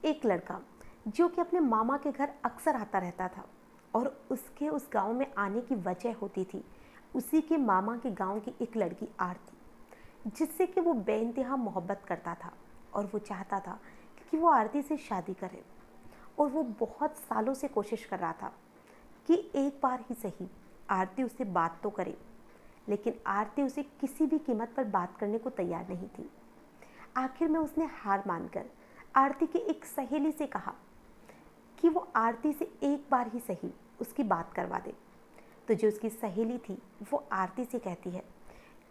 एक लड़का जो कि अपने मामा के घर अक्सर आता रहता था और उसके उस गांव में आने की वजह होती थी उसी के मामा के गांव की एक लड़की आरती, जिससे कि वो बेइंतहा मोहब्बत करता था और वो चाहता था कि वो आरती से शादी करे। और वो बहुत सालों से कोशिश कर रहा था कि एक बार ही सही आरती उससे बात तो करे, लेकिन आरती उसे किसी भी कीमत पर बात करने को तैयार नहीं थी। आखिर में उसने हार मानकर आरती की एक सहेली से कहा कि वो आरती से एक बार ही सही उसकी बात करवा दे। तो जो उसकी सहेली थी वो आरती से कहती है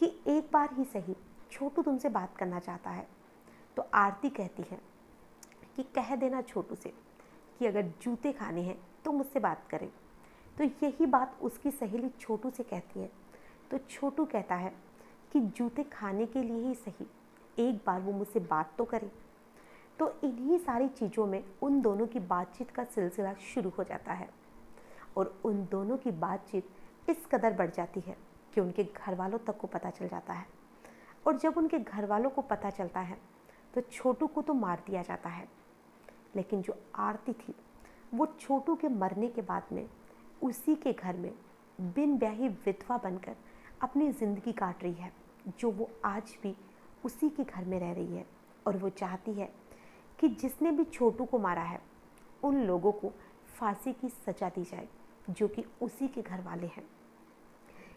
कि एक बार ही सही छोटू तुमसे बात करना चाहता है। तो आरती कहती है कि कह देना छोटू से कि अगर जूते खाने हैं तो मुझसे बात करें। तो यही बात उसकी सहेली छोटू से कहती है। तो छोटू कहता है कि जूते खाने के लिए ही सही एक बार वो मुझसे बात तो करे। तो इन्हीं सारी चीज़ों में उन दोनों की बातचीत का सिलसिला शुरू हो जाता है और उन दोनों की बातचीत इस कदर बढ़ जाती है कि उनके घर वालों तक को पता चल जाता है। और जब उनके घर वालों को पता चलता है तो छोटू को तो मार दिया जाता है, लेकिन जो आरती थी वो छोटू के मरने के बाद में उसी के घर में बिन ब्याही विधवा बनकर अपनी ज़िंदगी काट रही है, जो वो आज भी उसी के घर में रह रही है। और वो चाहती है कि जिसने भी छोटू को मारा है उन लोगों को फांसी की सज़ा दी जाए, जो कि उसी के घर वाले हैं।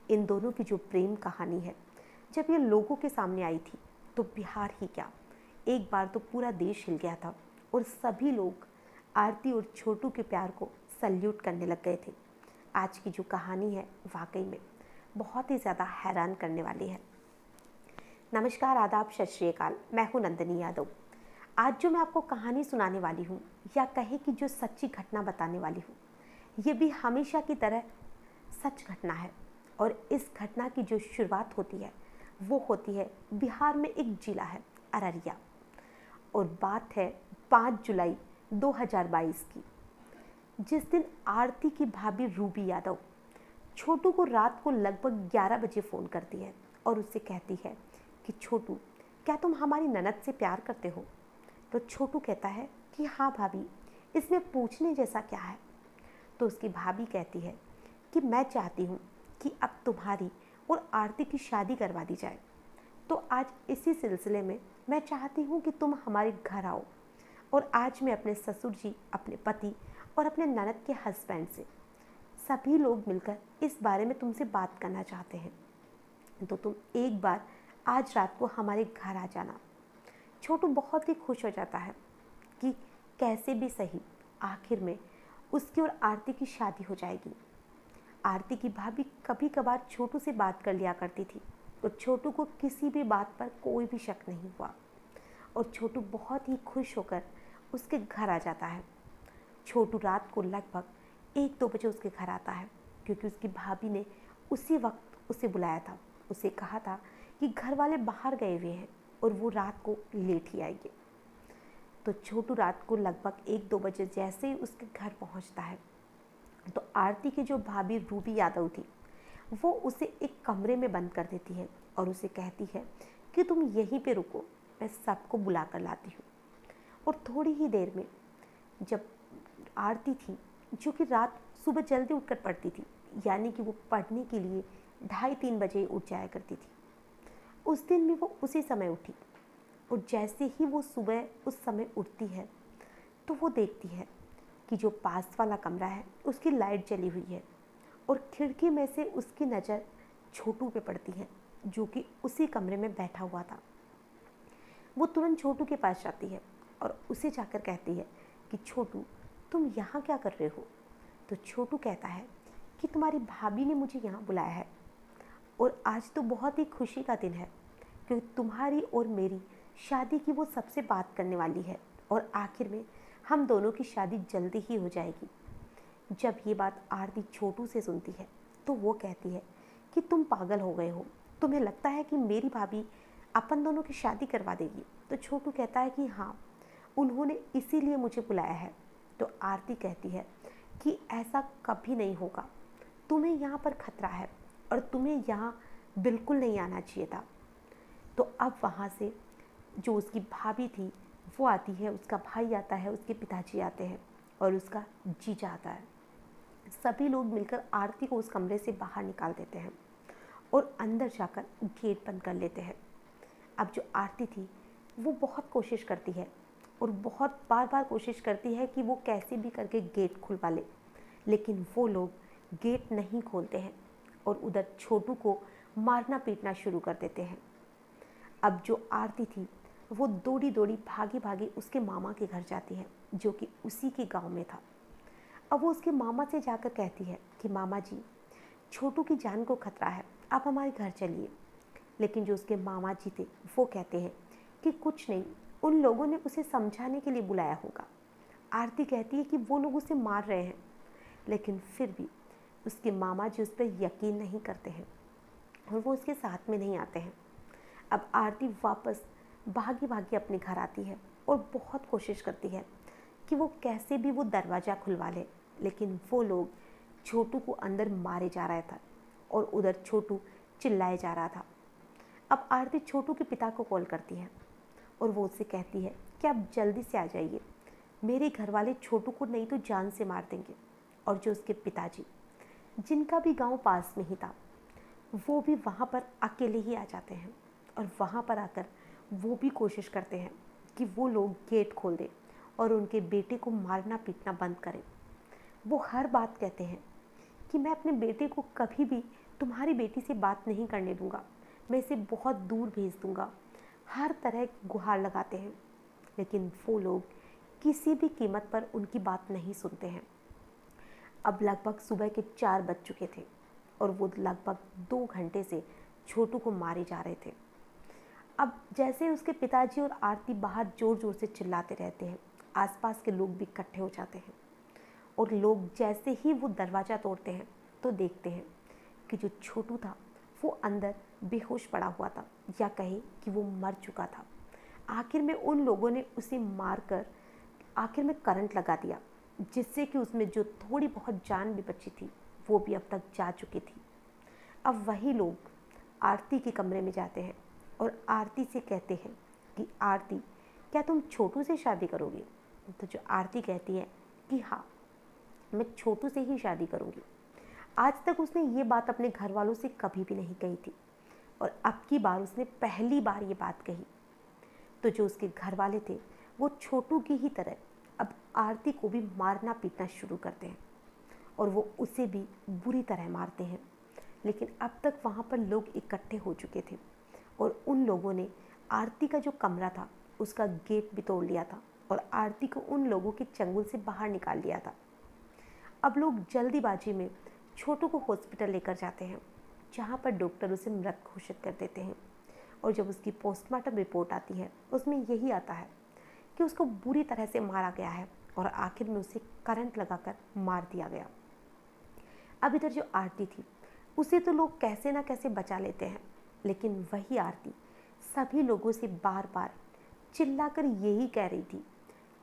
इन दोनों की जो प्रेम कहानी है जब ये लोगों के सामने आई थी तो बिहार ही क्या, एक बार तो पूरा देश हिल गया था और सभी लोग आरती और छोटू के प्यार को सल्यूट करने लग गए थे। आज की जो कहानी है वाकई में बहुत ही ज़्यादा हैरान करने वाली है। नमस्कार, आदाब, सत श्री अकाल। मैं हूँ नंदिनी यादव। आज जो मैं आपको कहानी सुनाने वाली हूँ या कहे कि जो सच्ची घटना बताने वाली हूँ, ये भी हमेशा की तरह सच घटना है। और इस घटना की जो शुरुआत होती है वो होती है बिहार में एक जिला है अररिया, और बात है 5 जुलाई 2022 की, जिस दिन आरती की भाभी रूबी यादव छोटू को रात को लगभग 11 बजे फ़ोन करती है और उससे कहती है कि छोटू, क्या तुम हमारी ननद से प्यार करते हो? तो छोटू कहता है कि हाँ भाभी, इसमें पूछने जैसा क्या है? तो उसकी भाभी कहती है कि मैं चाहती हूँ कि अब तुम्हारी और आरती की शादी करवा दी जाए। तो आज इसी सिलसिले में मैं चाहती हूँ कि तुम हमारे घर आओ, और आज मैं अपने ससुर जी, अपने पति और अपने ननद के हस्बैंड से सभी लोग मिलकर इस बारे में तुमसे बात करना चाहते हैं। तो तुम एक बार आज रात को हमारे घर आ जाना। छोटू बहुत ही खुश हो जाता है कि कैसे भी सही आखिर में उसकी और आरती की शादी हो जाएगी। आरती की भाभी कभी कभार छोटू से बात कर लिया करती थी और छोटू को किसी भी बात पर कोई भी शक नहीं हुआ और छोटू बहुत ही खुश होकर उसके घर आ जाता है। छोटू रात को लगभग 1-2 बजे उसके घर आता है, क्योंकि उसकी भाभी ने उसी वक्त उसे बुलाया था। उसे कहा था कि घर वाले बाहर गए हुए हैं और वो रात को लेट ही आएंगे। तो छोटू रात को लगभग 1-2 बजे जैसे ही उसके घर पहुंचता है तो आरती की जो भाभी रूबी यादव थी वो उसे एक कमरे में बंद कर देती है और उसे कहती है कि तुम यहीं पे रुको, मैं सबको बुला कर लाती हूँ। और थोड़ी ही देर में जब आरती थी, जो कि रात सुबह जल्दी उठकर पढ़ती थी, यानी कि वो पढ़ने के लिए 2:30-3 बजे उठ जाया करती थी, उस दिन भी वो उसी समय उठी। और जैसे ही वो सुबह उस समय उठती है तो वो देखती है कि जो पास वाला कमरा है उसकी लाइट जली हुई है और खिड़की में से उसकी नज़र छोटू पे पड़ती है, जो कि उसी कमरे में बैठा हुआ था। वो तुरंत छोटू के पास जाती है और उसे जाकर कहती है कि छोटू, तुम यहाँ क्या कर रहे हो? तो छोटू कहता है कि तुम्हारी भाभी ने मुझे यहाँ बुलाया है और आज तो बहुत ही खुशी का दिन है, क्योंकि तुम्हारी और मेरी शादी की वो सबसे बात करने वाली है और आखिर में हम दोनों की शादी जल्दी ही हो जाएगी। जब ये बात आरती छोटू से सुनती है तो वो कहती है कि तुम पागल हो गए हो, तुम्हें लगता है कि मेरी भाभी अपन दोनों की शादी करवा देगी? तो छोटू कहता है कि हाँ, उन्होंने इसीलिए मुझे बुलाया है। तो आरती कहती है कि ऐसा कभी नहीं होगा, तुम्हें यहाँ पर खतरा है और तुम्हें यहाँ बिल्कुल नहीं आना चाहिए था। तो अब वहाँ से जो उसकी भाभी थी वो आती है, उसका भाई आता है, उसके पिताजी आते हैं और उसका जीजा आता है। सभी लोग मिलकर आरती को उस कमरे से बाहर निकाल देते हैं और अंदर जाकर गेट बंद कर लेते हैं। अब जो आरती थी वो बहुत कोशिश करती है और बहुत बार बार कोशिश करती है कि वो कैसे भी करके गेट खुलवा ले, लेकिन वो लोग गेट नहीं खोलते हैं और उधर छोटू को मारना पीटना शुरू कर देते हैं। अब जो आरती थी वो दौड़ी दौड़ी भागी भागी उसके मामा के घर जाती है, जो कि उसी के गांव में था। अब वो उसके मामा से जाकर कहती है कि मामा जी, छोटू की जान को खतरा है, आप हमारे घर चलिए। लेकिन जो उसके मामा जी थे वो कहते हैं कि कुछ नहीं, उन लोगों ने उसे समझाने के लिए बुलाया होगा। आरती कहती है कि वो लोग उसे मार रहे हैं, लेकिन फिर भी उसके मामा जी उस पर यकीन नहीं करते हैं और वो उसके साथ में नहीं आते हैं। अब आरती वापस भागी भागी अपने घर आती है और बहुत कोशिश करती है कि वो कैसे भी वो दरवाज़ा खुलवा ले, लेकिन वो लोग छोटू को अंदर मारे जा रहा था और उधर छोटू चिल्लाए जा रहा था। अब आरती छोटू के पिता को कॉल करती है और वो उससे कहती है कि आप जल्दी से आ जाइए, मेरे घर वाले छोटू को नहीं तो जान से मार देंगे। और जो उसके पिताजी, जिनका भी गांव पास में ही था, वो भी वहाँ पर अकेले ही आ जाते हैं और वहाँ पर आकर वो भी कोशिश करते हैं कि वो लोग गेट खोल दें और उनके बेटे को मारना पीटना बंद करें। वो हर बात कहते हैं कि मैं अपने बेटे को कभी भी तुम्हारी बेटी से बात नहीं करने दूंगा, मैं इसे बहुत दूर भेज दूंगा। हर तरह गुहार लगाते हैं, लेकिन वो लोग किसी भी कीमत पर उनकी बात नहीं सुनते हैं। अब लगभग सुबह के 4 बज चुके थे और वो लगभग 2 घंटे से छोटू को मारे जा रहे थे। अब जैसे उसके पिताजी और आरती बाहर जोर जोर से चिल्लाते रहते हैं, आसपास के लोग भी इकट्ठे हो जाते हैं और लोग जैसे ही वो दरवाज़ा तोड़ते हैं तो देखते हैं कि जो छोटू था वो अंदर बेहोश पड़ा हुआ था, या कहे कि वो मर चुका था। आखिर में उन लोगों ने उसे मारकर आखिर में करंट लगा दिया, जिससे कि उसमें जो थोड़ी बहुत जान भी बची थी वो भी अब तक जा चुकी थी। अब वही लोग आरती के कमरे में जाते हैं और आरती से कहते हैं कि आरती, क्या तुम छोटू से शादी करोगी? तो जो आरती कहती है कि हाँ, मैं छोटू से ही शादी करूँगी। आज तक उसने ये बात अपने घर वालों से कभी भी नहीं कही थी और अब की बार उसने पहली बार ये बात कही। तो जो उसके घर वाले थे वो छोटू की ही तरह अब आरती को भी मारना पीटना शुरू करते हैं और वो उसे भी बुरी तरह मारते हैं। लेकिन अब तक वहाँ पर लोग इकट्ठे हो चुके थे और उन लोगों ने आरती का जो कमरा था उसका गेट भी तोड़ लिया था और आरती को उन लोगों के चंगुल से बाहर निकाल दिया था। अब लोग जल्दीबाजी में छोटू को हॉस्पिटल लेकर जाते हैं, जहाँ पर डॉक्टर उसे मृत घोषित कर देते हैं। और जब उसकी पोस्टमार्टम रिपोर्ट आती है उसमें यही आता है कि उसको बुरी तरह से मारा गया है और आखिर में उसे करंट लगाकर मार दिया गया। अब इधर जो आरती थी उसे तो लोग कैसे ना कैसे बचा लेते हैं, लेकिन वही आरती सभी लोगों से बार बार चिल्लाकर यही कह रही थी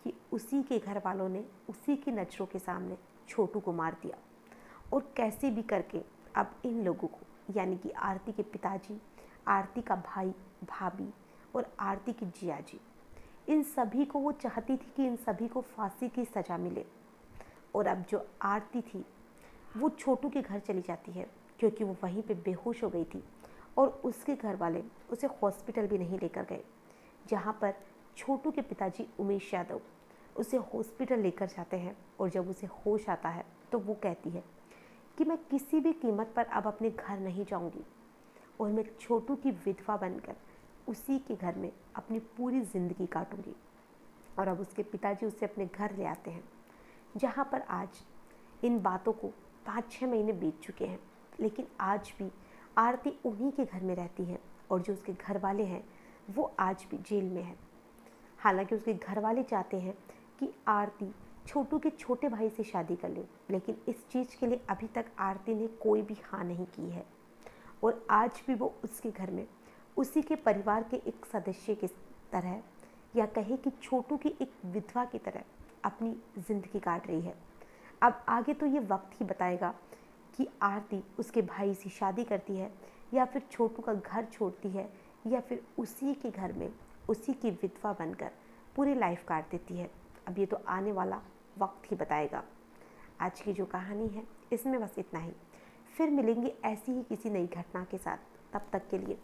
कि उसी के घर वालों ने उसी की नज़रों के सामने छोटू को मार दिया और कैसे भी करके अब इन लोगों को, यानी कि आरती के पिताजी, आरती का भाई भाभी और आरती की जिया जी, इन सभी को वो चाहती थी कि इन सभी को फांसी की सज़ा मिले। और अब जो आरती थी वो छोटू के घर चली जाती है क्योंकि वो वहीं पे बेहोश हो गई थी और उसके घर वाले उसे हॉस्पिटल भी नहीं लेकर गए, जहाँ पर छोटू के पिताजी उमेश यादव उसे हॉस्पिटल लेकर जाते हैं। और जब उसे होश आता है तो वो कहती है कि मैं किसी भी कीमत पर अब अपने घर नहीं जाऊंगी और मैं छोटू की विधवा बनकर उसी के घर में अपनी पूरी ज़िंदगी काटूंगी। और अब उसके पिताजी उसे अपने घर ले आते हैं, जहाँ पर आज इन बातों को 5-6 महीने बीत चुके हैं, लेकिन आज भी आरती उन्हीं के घर में रहती है और जो उसके घर वाले हैं वो आज भी जेल में है। हालांकि उसके घर वाले चाहते हैं कि आरती छोटू के छोटे भाई से शादी कर ले, लेकिन इस चीज़ के लिए अभी तक आरती ने कोई भी हाँ नहीं की है और आज भी वो उसके घर में उसी के परिवार के एक सदस्य की तरह, या कहे कि छोटू की एक विधवा की तरह अपनी ज़िंदगी काट रही है। अब आगे तो ये वक्त ही बताएगा कि आरती उसके भाई से शादी करती है या फिर छोटू का घर छोड़ती है या फिर उसी के घर में उसी की विधवा बनकर पूरी लाइफ काट देती है। अब ये तो आने वाला वक्त ही बताएगा। आज की जो कहानी है इसमें बस इतना ही। फिर मिलेंगे ऐसी ही किसी नई घटना के साथ। तब तक के लिए